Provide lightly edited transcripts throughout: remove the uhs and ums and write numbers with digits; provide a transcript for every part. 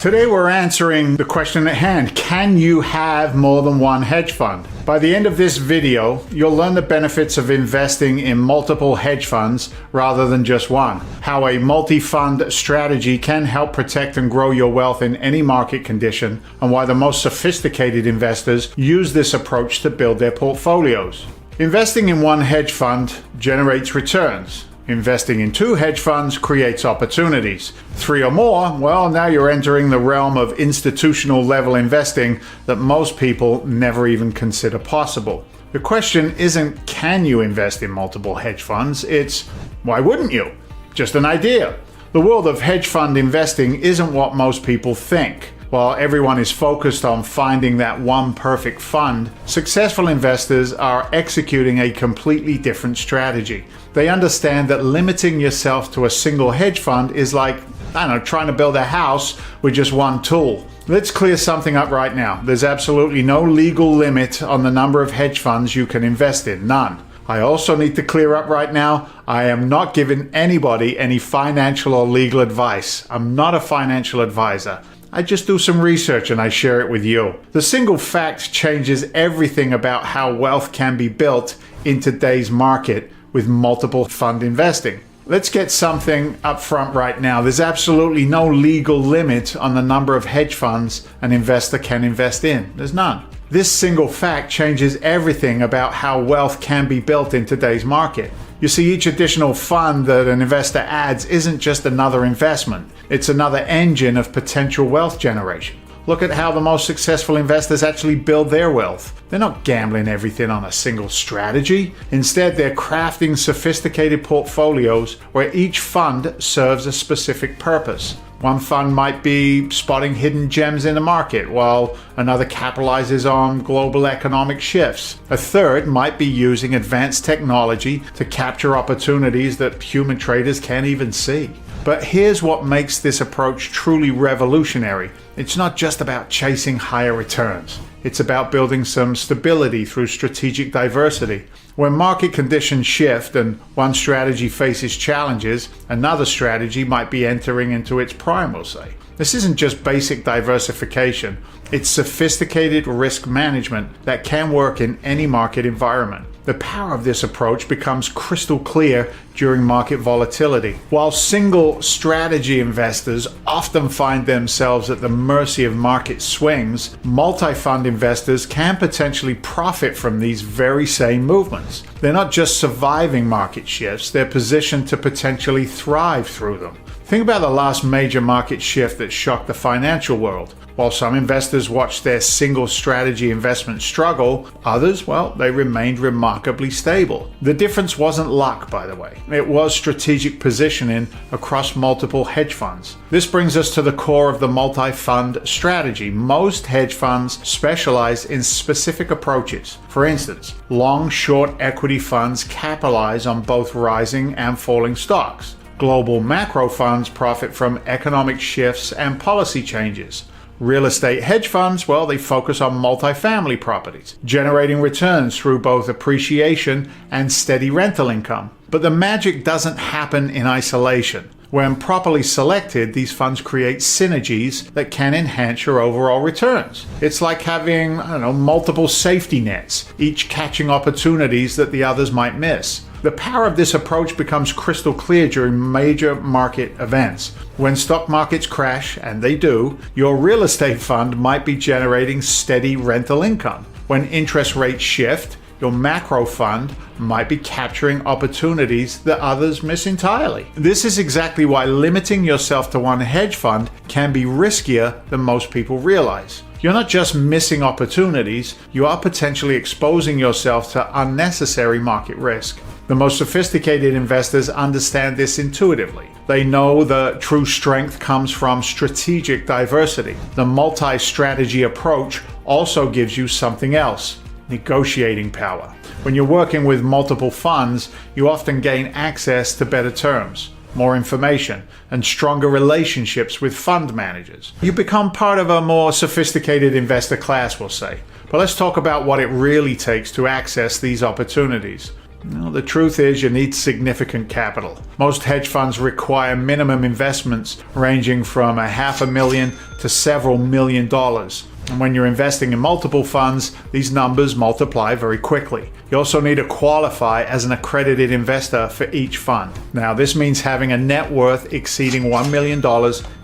Today we're answering the question at hand. Can you have more than one hedge fund? By the end of this video, you'll learn the benefits of investing in multiple hedge funds rather than just one. How a multi-fund strategy can help protect and grow your wealth in any market condition, and why the most sophisticated investors use this approach to build their portfolios. Investing in one hedge fund generates returns. Investing in two hedge funds creates opportunities. Three or more, well, now you're entering the realm of institutional level investing that most people never even consider possible. The question isn't can you invest in multiple hedge funds, it's why wouldn't you? Just an idea. The world of hedge fund investing isn't what most people think. While everyone is focused on finding that one perfect fund, successful investors are executing a completely different strategy. They understand that limiting yourself to a single hedge fund is like, trying to build a house with just one tool. Let's clear something up right now. There's absolutely no legal limit on the number of hedge funds you can invest in, none. I also need to clear up right now, I am not giving anybody any financial or legal advice. I'm not a financial advisor. I just do some research and I share it with you. The single fact changes everything about how wealth can be built in today's market with multiple fund investing. Let's get something up front right now. There's absolutely no legal limit on the number of hedge funds an investor can invest in. There's none. This single fact changes everything about how wealth can be built in today's market. You see, each additional fund that an investor adds isn't just another investment. It's another engine of potential wealth generation. Look at how the most successful investors actually build their wealth. They're not gambling everything on a single strategy. Instead, they're crafting sophisticated portfolios where each fund serves a specific purpose. One fund might be spotting hidden gems in the market, while another capitalizes on global economic shifts. A third might be using advanced technology to capture opportunities that human traders can't even see. But here's what makes this approach truly revolutionary. It's not just about chasing higher returns. It's about building some stability through strategic diversity. When market conditions shift and one strategy faces challenges, another strategy might be entering into its prime, we'll say. This isn't just basic diversification. It's sophisticated risk management that can work in any market environment. The power of this approach becomes crystal clear during market volatility. While single strategy investors often find themselves at the mercy of market swings, multi-fund investors can potentially profit from these very same movements. They're not just surviving market shifts, they're positioned to potentially thrive through them. Think about the last major market shift that shocked the financial world. While some investors watched their single strategy investment struggle, others, they remained remarkably stable. The difference wasn't luck, by the way. It was strategic positioning across multiple hedge funds. This brings us to the core of the multi-fund strategy. Most hedge funds specialize in specific approaches. For instance, long-short equity funds capitalize on both rising and falling stocks. Global macro funds profit from economic shifts and policy changes. Real estate hedge funds, they focus on multifamily properties, generating returns through both appreciation and steady rental income. But the magic doesn't happen in isolation. When properly selected, these funds create synergies that can enhance your overall returns. It's like having, multiple safety nets, each catching opportunities that the others might miss. The power of this approach becomes crystal clear during major market events. When stock markets crash, and they do, your real estate fund might be generating steady rental income. When interest rates shift, your macro fund might be capturing opportunities that others miss entirely. This is exactly why limiting yourself to one hedge fund can be riskier than most people realize. You're not just missing opportunities, you are potentially exposing yourself to unnecessary market risk. The most sophisticated investors understand this intuitively. They know the true strength comes from strategic diversity. The multi-strategy approach also gives you something else: negotiating power. When you're working with multiple funds, you often gain access to better terms, more information, and stronger relationships with fund managers. You become part of a more sophisticated investor class, we'll say. But let's talk about what it really takes to access these opportunities. Well, the truth is you need significant capital. Most hedge funds require minimum investments ranging from $500,000 to several $1 million. And when you're investing in multiple funds, these numbers multiply very quickly. You also need to qualify as an accredited investor for each fund. Now, this means having a net worth exceeding $1 million,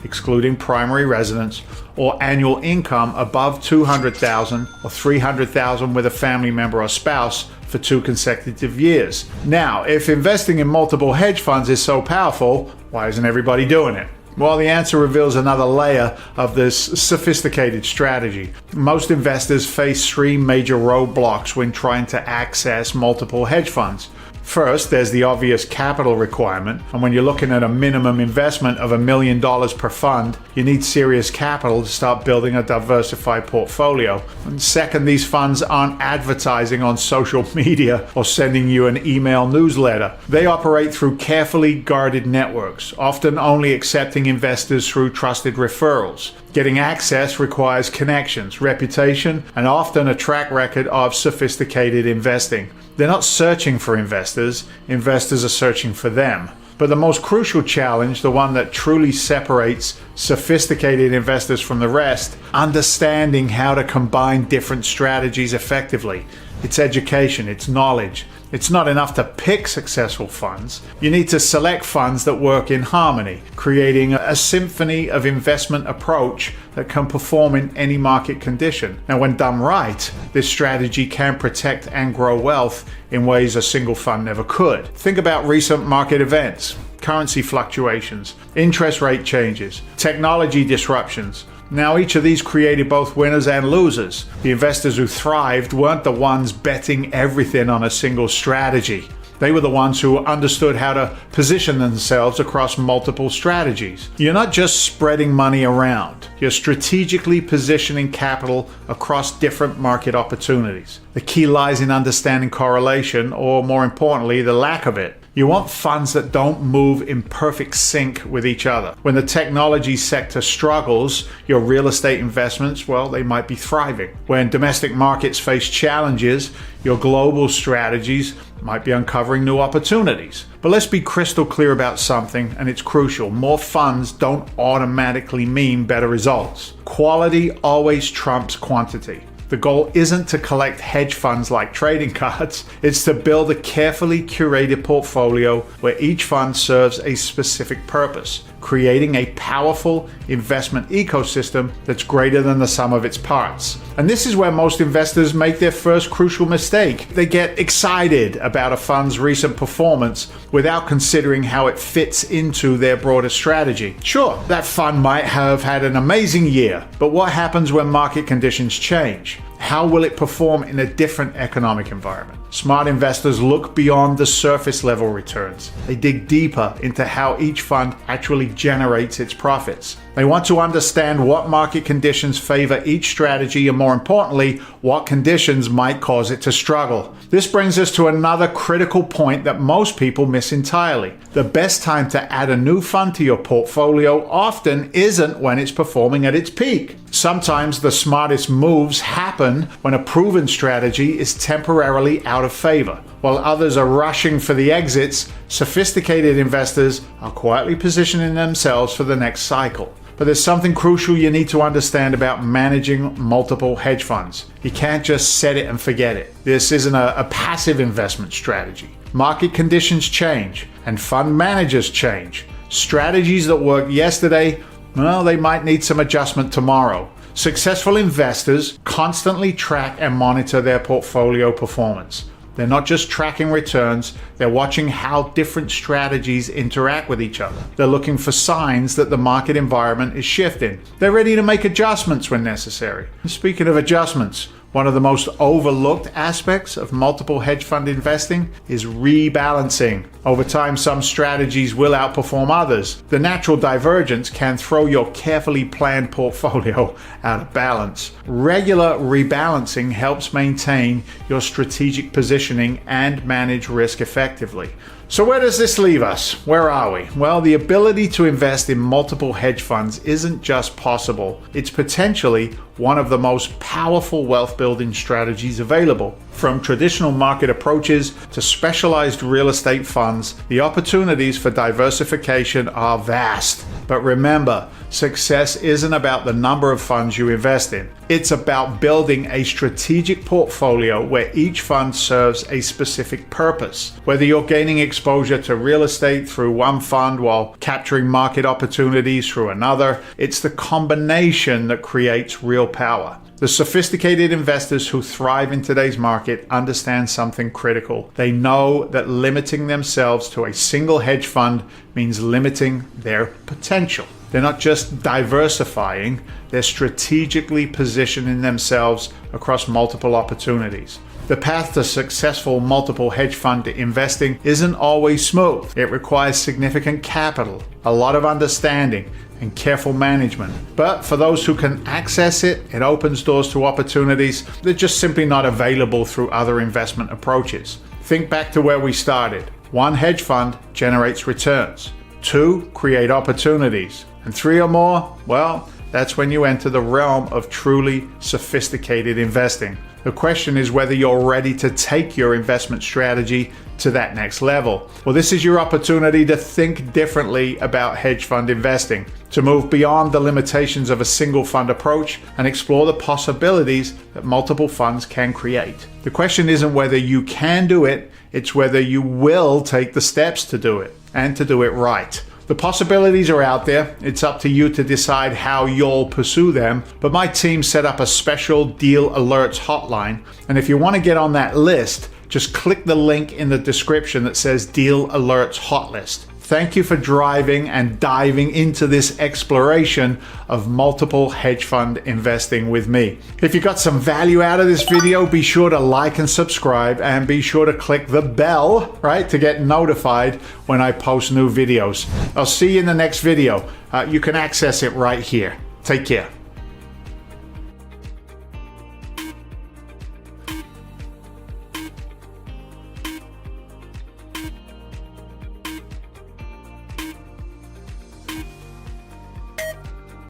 excluding primary residence, or annual income above $200,000 or $300,000 with a family member or spouse for 2 consecutive years. Now, if investing in multiple hedge funds is so powerful, why isn't everybody doing it? Well, the answer reveals another layer of this sophisticated strategy. Most investors face 3 major roadblocks when trying to access multiple hedge funds. First, there's the obvious capital requirement, and when you're looking at a minimum investment of $1 million per fund, you need serious capital to start building a diversified portfolio. And second, these funds aren't advertising on social media or sending you an email newsletter. They operate through carefully guarded networks, often only accepting investors through trusted referrals. Getting access requires connections, reputation, and often a track record of sophisticated investing. They're not searching for investors, investors are searching for them. But the most crucial challenge, the one that truly separates sophisticated investors from the rest, understanding how to combine different strategies effectively. It's education, it's knowledge. It's not enough to pick successful funds. You need to select funds that work in harmony, creating a symphony of investment approach that can perform in any market condition. Now, when done right, this strategy can protect and grow wealth in ways a single fund never could. Think about recent market events, currency fluctuations, interest rate changes, technology disruptions. Now, each of these created both winners and losers. The investors who thrived weren't the ones betting everything on a single strategy. They were the ones who understood how to position themselves across multiple strategies. You're not just spreading money around. You're strategically positioning capital across different market opportunities. The key lies in understanding correlation, or more importantly, the lack of it. You want funds that don't move in perfect sync with each other. When the technology sector struggles, your real estate investments, well, they might be thriving. When domestic markets face challenges, your global strategies might be uncovering new opportunities. But let's be crystal clear about something, and it's crucial. More funds don't automatically mean better results. Quality always trumps quantity. The goal isn't to collect hedge funds like trading cards, it's to build a carefully curated portfolio where each fund serves a specific purpose, creating a powerful investment ecosystem that's greater than the sum of its parts. And this is where most investors make their first crucial mistake. They get excited about a fund's recent performance without considering how it fits into their broader strategy. Sure, that fund might have had an amazing year, but what happens when market conditions change? How will it perform in a different economic environment? Smart investors look beyond the surface level returns. They dig deeper into how each fund actually generates its profits. They want to understand what market conditions favor each strategy and, more importantly, what conditions might cause it to struggle. This brings us to another critical point that most people miss entirely. The best time to add a new fund to your portfolio often isn't when it's performing at its peak. Sometimes the smartest moves happen when a proven strategy is temporarily out of favor. While others are rushing for the exits, sophisticated investors are quietly positioning themselves for the next cycle. But there's something crucial you need to understand about managing multiple hedge funds. You can't just set it and forget it. This isn't a passive investment strategy. Market conditions change, and fund managers change. Strategies that worked yesterday, well, they might need some adjustment tomorrow. Successful investors constantly track and monitor their portfolio performance. They're not just tracking returns, they're watching how different strategies interact with each other. They're looking for signs that the market environment is shifting. They're ready to make adjustments when necessary. Speaking of adjustments, one of the most overlooked aspects of multiple hedge fund investing is rebalancing. Over time, some strategies will outperform others. The natural divergence can throw your carefully planned portfolio out of balance. Regular rebalancing helps maintain your strategic positioning and manage risk effectively. So where does this leave us? Where are we? Well, the ability to invest in multiple hedge funds isn't just possible. It's potentially one of the most powerful wealth building strategies available. From traditional market approaches to specialized real estate funds, the opportunities for diversification are vast. But remember, success isn't about the number of funds you invest in. It's about building a strategic portfolio where each fund serves a specific purpose. Whether you're gaining exposure to real estate through one fund while capturing market opportunities through another, it's the combination that creates real power. The sophisticated investors who thrive in today's market understand something critical. They know that limiting themselves to a single hedge fund means limiting their potential. They're not just diversifying, they're strategically positioning themselves across multiple opportunities. The path to successful multiple hedge fund investing isn't always smooth. It requires significant capital, a lot of understanding, and careful management. But for those who can access it, it opens doors to opportunities that are just simply not available through other investment approaches. Think back to where we started. 1 hedge fund generates returns. 2 create opportunities. And 3 or more, well, that's when you enter the realm of truly sophisticated investing. The question is whether you're ready to take your investment strategy to that next level. Well, this is your opportunity to think differently about hedge fund investing, to move beyond the limitations of a single fund approach and explore the possibilities that multiple funds can create. The question isn't whether you can do it, it's whether you will take the steps to do it, and to do it right. The possibilities are out there. It's up to you to decide how you'll pursue them. But my team set up a special deal alerts hotline. And if you want to get on that list, just click the link in the description that says Deal Alerts Hot List. Thank you for driving and diving into this exploration of multiple hedge fund investing with me. If you got some value out of this video, be sure to like and subscribe, and be sure to click the bell, right, to get notified when I post new videos. I'll see you in the next video. You can access it right here. Take care.